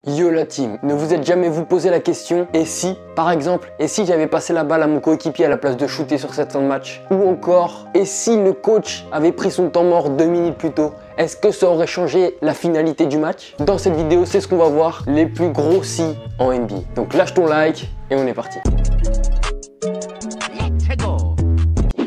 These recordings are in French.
Yo la team, ne vous êtes jamais vous posé la question, et si, par exemple, et si j'avais passé la balle à mon coéquipier à la place de shooter sur cette fin de match? Ou encore, et si le coach avait pris son temps mort 2 minutes plus tôt? Est-ce que ça aurait changé la finalité du match? Dans cette vidéo, c'est ce qu'on va voir, les plus gros si en NBA. Donc lâche ton like et on est parti.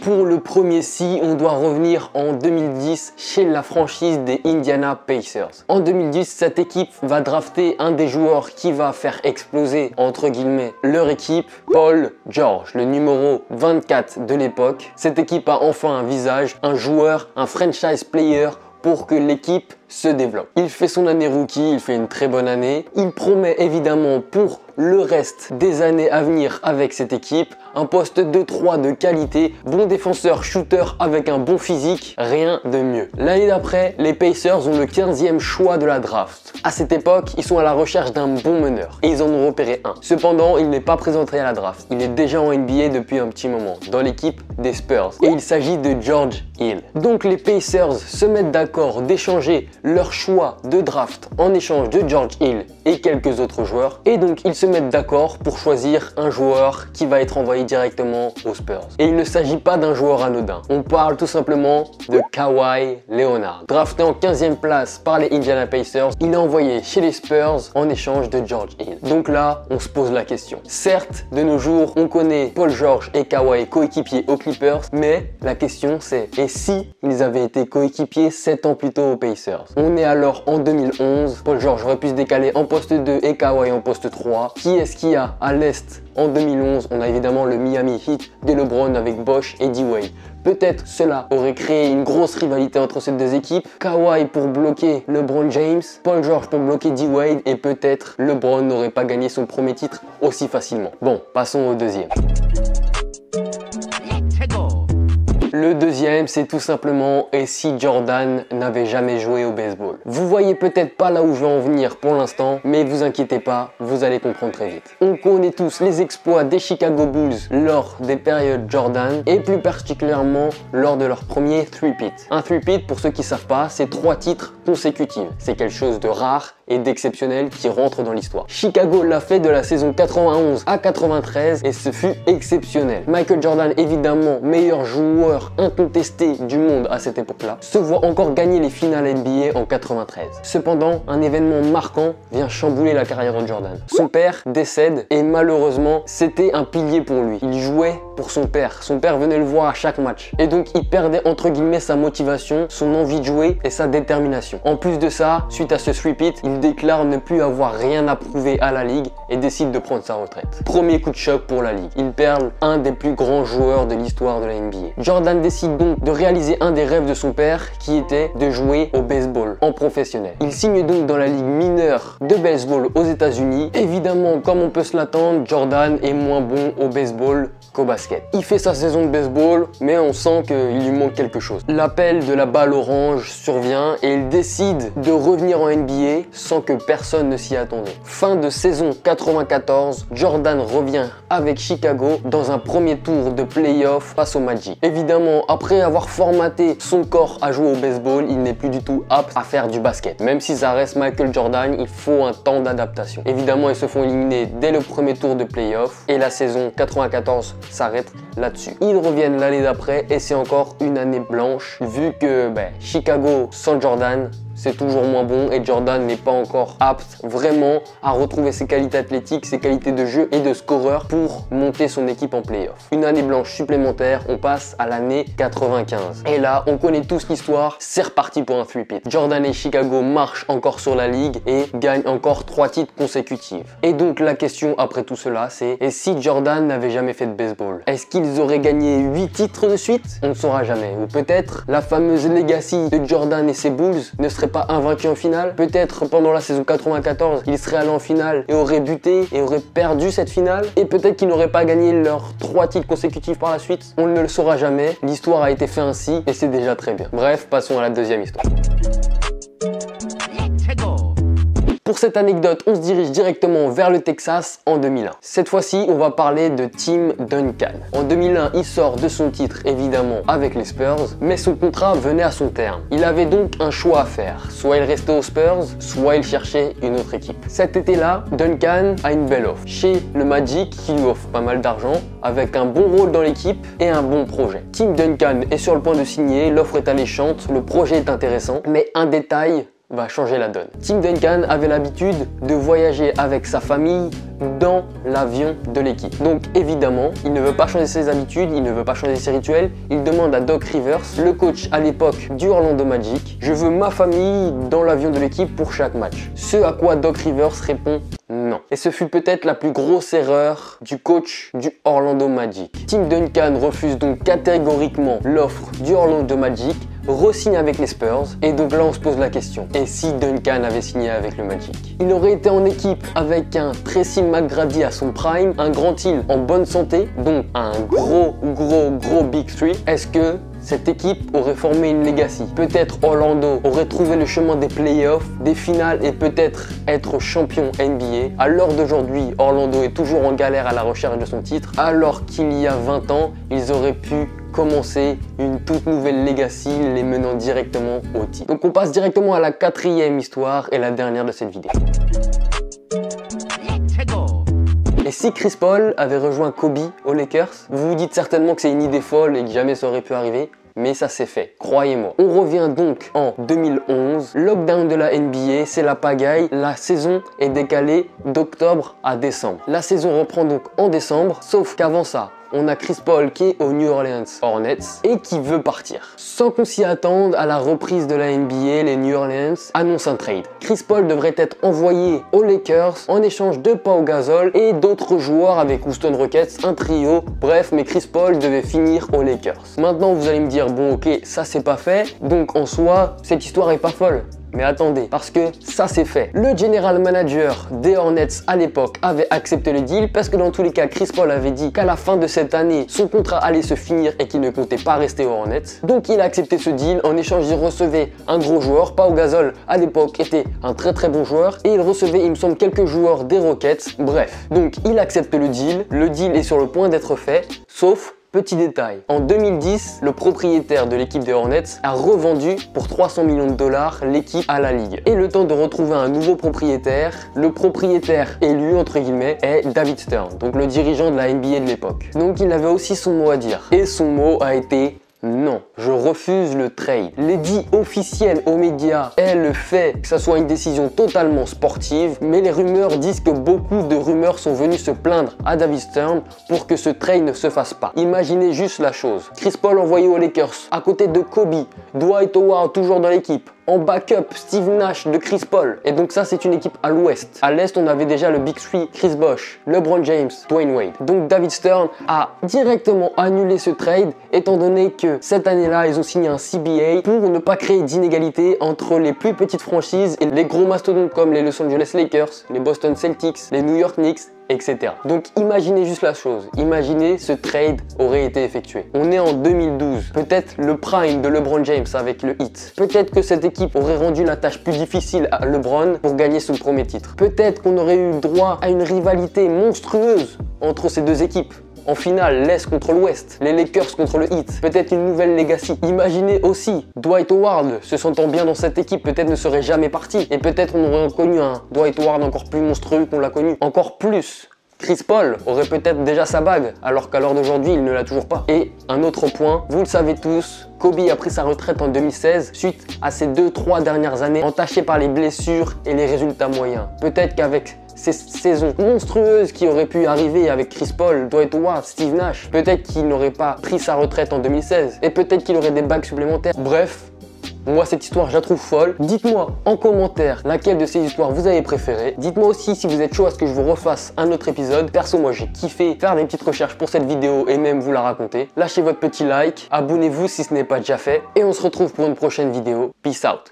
Pour le premier si, on doit revenir en 2010 chez la franchise des Indiana Pacers. En 2010, cette équipe va drafter un des joueurs qui va faire exploser, entre guillemets, leur équipe, Paul George, le numéro 24 de l'époque. Cette équipe a enfin un visage, un joueur, un franchise player pour que l'équipe se développe. Il fait son année rookie, il fait une très bonne année. Il promet évidemment pour le reste des années à venir avec cette équipe un poste 2-3 de qualité, bon défenseur shooter avec un bon physique, rien de mieux. L'année d'après, les Pacers ont le 15e choix de la draft. À cette époque, ils sont à la recherche d'un bon meneur et ils en ont repéré un. Cependant, il n'est pas présenté à la draft. Il est déjà en NBA depuis un petit moment, dans l'équipe des Spurs. Et il s'agit de George Hill. Donc les Pacers se mettent d'accord d'échanger leur choix de draft en échange de George Hill et quelques autres joueurs. Et donc ils se mettent d'accord pour choisir un joueur qui va être envoyé directement aux Spurs. Et il ne s'agit pas d'un joueur anodin. On parle tout simplement de Kawhi Leonard. Drafté en 15e place par les Indiana Pacers, il est envoyé chez les Spurs en échange de George Hill. Donc là, on se pose la question. Certes, de nos jours, on connaît Paul George et Kawhi coéquipiers aux Clippers, mais la question c'est, et si ils avaient été coéquipiers 7 ans plus tôt aux Pacers? On est alors en 2011, Paul George aurait pu se décaler en poste 2 et Kawhi en poste 3. Qui est-ce qu'il y a à l'Est en 2011? On a évidemment le Miami Heat de LeBron avec Bosh et D-Wade. Peut-être cela aurait créé une grosse rivalité entre ces deux équipes. Kawhi pour bloquer LeBron James, Paul George pour bloquer D-Wade et peut-être LeBron n'aurait pas gagné son premier titre aussi facilement. Bon, passons au deuxième. Le deuxième, c'est tout simplement et si Jordan n'avait jamais joué au baseball. Vous voyez peut-être pas là où je veux en venir pour l'instant, mais vous inquiétez pas, vous allez comprendre très vite. On connaît tous les exploits des Chicago Bulls lors des périodes Jordan et plus particulièrement lors de leur premier three-peat. Un three-peat, pour ceux qui savent pas, c'est 3 titres consécutifs. C'est quelque chose de rare et d'exceptionnel qui rentre dans l'histoire. Chicago l'a fait de la saison 91 à 93 et ce fut exceptionnel. Michael Jordan, évidemment meilleur joueur incontesté du monde à cette époque-là, se voit encore gagner les finales NBA en 93. Cependant, un événement marquant vient chambouler la carrière de Jordan. Son père décède et malheureusement, c'était un pilier pour lui. Il jouait pour son père. Son père venait le voir à chaque match. Et donc, il perdait entre guillemets sa motivation, son envie de jouer et sa détermination. En plus de ça, suite à ce three-peat, il déclare ne plus avoir rien à prouver à la ligue et décide de prendre sa retraite. Premier coup de choc pour la ligue. Ils perdent un des plus grands joueurs de l'histoire de la NBA. Jordan décide donc de réaliser un des rêves de son père qui était de jouer au baseball en professionnel. Il signe donc dans la ligue mineure de baseball aux États-Unis. Évidemment, comme on peut se l'attendre, Jordan est moins bon au baseball qu'au basket. Il fait sa saison de baseball, mais on sent qu'il lui manque quelque chose. L'appel de la balle orange survient et il décide de revenir en NBA sans que personne ne s'y attendait. Fin de saison 94, Jordan revient avec Chicago dans un premier tour de playoff face au Magic. Évidemment, après avoir formaté son corps à jouer au baseball, il n'est plus du tout apte à faire du basket. Même si ça reste Michael Jordan, il faut un temps d'adaptation. Évidemment, ils se font éliminer dès le premier tour de playoff et la saison 94 s'arrête là-dessus. Ils reviennent l'année d'après et c'est encore une année blanche vu que Chicago sans Jordan, c'est toujours moins bon et Jordan n'est pas encore apte vraiment à retrouver ses qualités athlétiques, ses qualités de jeu et de scoreur pour monter son équipe en playoff. Une année blanche supplémentaire, on passe à l'année 95. Et là, on connaît tous l'histoire, c'est reparti pour un three-peat. Jordan et Chicago marchent encore sur la ligue et gagnent encore 3 titres consécutifs. Et donc la question après tout cela, c'est et si Jordan n'avait jamais fait de baseball? Est-ce qu'ils auraient gagné 8 titres de suite? On ne saura jamais. Ou peut-être la fameuse legacy de Jordan et ses Bulls ne serait pas invaincu en finale. Peut-être pendant la saison 94, il serait allé en finale et aurait buté et aurait perdu cette finale. Et peut-être qu'il n'aurait pas gagné leurs 3 titres consécutifs par la suite. On ne le saura jamais. L'histoire a été faite ainsi et c'est déjà très bien. Bref, passons à la deuxième histoire. Pour cette anecdote, on se dirige directement vers le Texas en 2001. Cette fois-ci, on va parler de Tim Duncan. En 2001, il sort de son titre évidemment avec les Spurs, mais son contrat venait à son terme. Il avait donc un choix à faire. Soit il restait aux Spurs, soit il cherchait une autre équipe. Cet été-là, Duncan a une belle offre chez le Magic qui lui offre pas mal d'argent, avec un bon rôle dans l'équipe et un bon projet. Tim Duncan est sur le point de signer, l'offre est alléchante, le projet est intéressant, mais un détail va changer la donne. Tim Duncan avait l'habitude de voyager avec sa famille dans l'avion de l'équipe. Donc évidemment, il ne veut pas changer ses habitudes, il ne veut pas changer ses rituels. Il demande à Doc Rivers, le coach à l'époque du Orlando Magic, je veux ma famille dans l'avion de l'équipe pour chaque match. Ce à quoi Doc Rivers répond non. Et ce fut peut-être la plus grosse erreur du coach du Orlando Magic. Tim Duncan refuse donc catégoriquement l'offre du Orlando Magic, re-signe avec les Spurs, et donc là on se pose la question, et si Duncan avait signé avec le Magic? Il aurait été en équipe avec un Tracy McGrady à son prime, un Grant Hill en bonne santé, donc un gros Big Three. Est-ce que cette équipe aurait formé une legacy? Peut-être Orlando aurait trouvé le chemin des playoffs, des finales et peut-être être champion NBA. À l'heure d'aujourd'hui, Orlando est toujours en galère à la recherche de son titre, alors qu'il y a 20 ans, ils auraient pu commencer une toute nouvelle legacy les menant directement au titre. Donc on passe directement à la quatrième histoire et la dernière de cette vidéo. Et si Chris Paul avait rejoint Kobe aux Lakers, vous vous dites certainement que c'est une idée folle et que jamais ça aurait pu arriver. Mais ça s'est fait, croyez-moi. On revient donc en 2011, lockdown de la NBA, c'est la pagaille, la saison est décalée d'octobre à décembre. La saison reprend donc en décembre, sauf qu'avant ça, on a Chris Paul qui est aux New Orleans Hornets et qui veut partir. Sans qu'on s'y attende, à la reprise de la NBA, les New Orleans annoncent un trade. Chris Paul devrait être envoyé aux Lakers en échange de Pau Gasol et d'autres joueurs avec Houston Rockets, un trio. Bref, mais Chris Paul devait finir aux Lakers. Maintenant, vous allez me dire, bon ok, ça c'est pas fait, donc en soi, cette histoire est pas folle. Mais attendez, parce que ça c'est fait. Le general manager des Hornets à l'époque avait accepté le deal parce que dans tous les cas, Chris Paul avait dit qu'à la fin de cette année, son contrat allait se finir et qu'il ne comptait pas rester aux Hornets. Donc il a accepté ce deal. En échange, il recevait un gros joueur. Pau Gasol à l'époque était un très bon joueur et il recevait, il me semble, quelques joueurs des Rockets. Bref, donc il accepte le deal. Le deal est sur le point d'être fait, sauf petit détail, en 2010, le propriétaire de l'équipe des Hornets a revendu pour 300 millions de dollars l'équipe à la Ligue. Et le temps de retrouver un nouveau propriétaire, le propriétaire élu, entre guillemets, est David Stern, donc le dirigeant de la NBA de l'époque. Donc il avait aussi son mot à dire. Et son mot a été non, je refuse le trade. L'édit officiel aux médias est le fait que ça soit une décision totalement sportive, mais les rumeurs disent que beaucoup de rumeurs sont venues se plaindre à David Stern pour que ce trade ne se fasse pas. Imaginez juste la chose. Chris Paul envoyé aux Lakers, à côté de Kobe, Dwight Howard toujours dans l'équipe, en backup, Steve Nash de Chris Paul. Et donc ça, c'est une équipe à l'ouest. À l'est, on avait déjà le Big Three, Chris Bosh, LeBron James, Dwayne Wade. Donc David Stern a directement annulé ce trade, étant donné que cette année-là, ils ont signé un CBA pour ne pas créer d'inégalité entre les plus petites franchises et les gros mastodontes comme les Los Angeles Lakers, les Boston Celtics, les New York Knicks, etc. Donc imaginez juste la chose, imaginez ce trade aurait été effectué. On est en 2012, peut-être le prime de LeBron James avec le Heat. Peut-être que cette équipe aurait rendu la tâche plus difficile à LeBron pour gagner son premier titre. Peut-être qu'on aurait eu droit à une rivalité monstrueuse entre ces deux équipes. En finale, l'Est contre l'Ouest, les Lakers contre le Heat, peut-être une nouvelle legacy. Imaginez aussi, Dwight Howard, se sentant bien dans cette équipe, peut-être ne serait jamais parti. Et peut-être on aurait connu un Dwight Howard encore plus monstrueux qu'on l'a connu. Encore plus, Chris Paul aurait peut-être déjà sa bague, alors qu'à l'heure d'aujourd'hui, il ne l'a toujours pas. Et un autre point, vous le savez tous, Kobe a pris sa retraite en 2016 suite à ces 2-3 dernières années entachées par les blessures et les résultats moyens. Peut-être qu'avec ces saisons monstrueuses qui auraient pu arriver avec Chris Paul, Dwight Howard, Steve Nash, peut-être qu'il n'aurait pas pris sa retraite en 2016 et peut-être qu'il aurait des bagues supplémentaires. Bref, moi cette histoire je la trouve folle. Dites-moi en commentaire laquelle de ces histoires vous avez préféré. Dites-moi aussi si vous êtes chaud à ce que je vous refasse un autre épisode. Perso, moi j'ai kiffé faire des petites recherches pour cette vidéo et même vous la raconter. Lâchez votre petit like, abonnez-vous si ce n'est pas déjà fait et on se retrouve pour une prochaine vidéo. Peace out.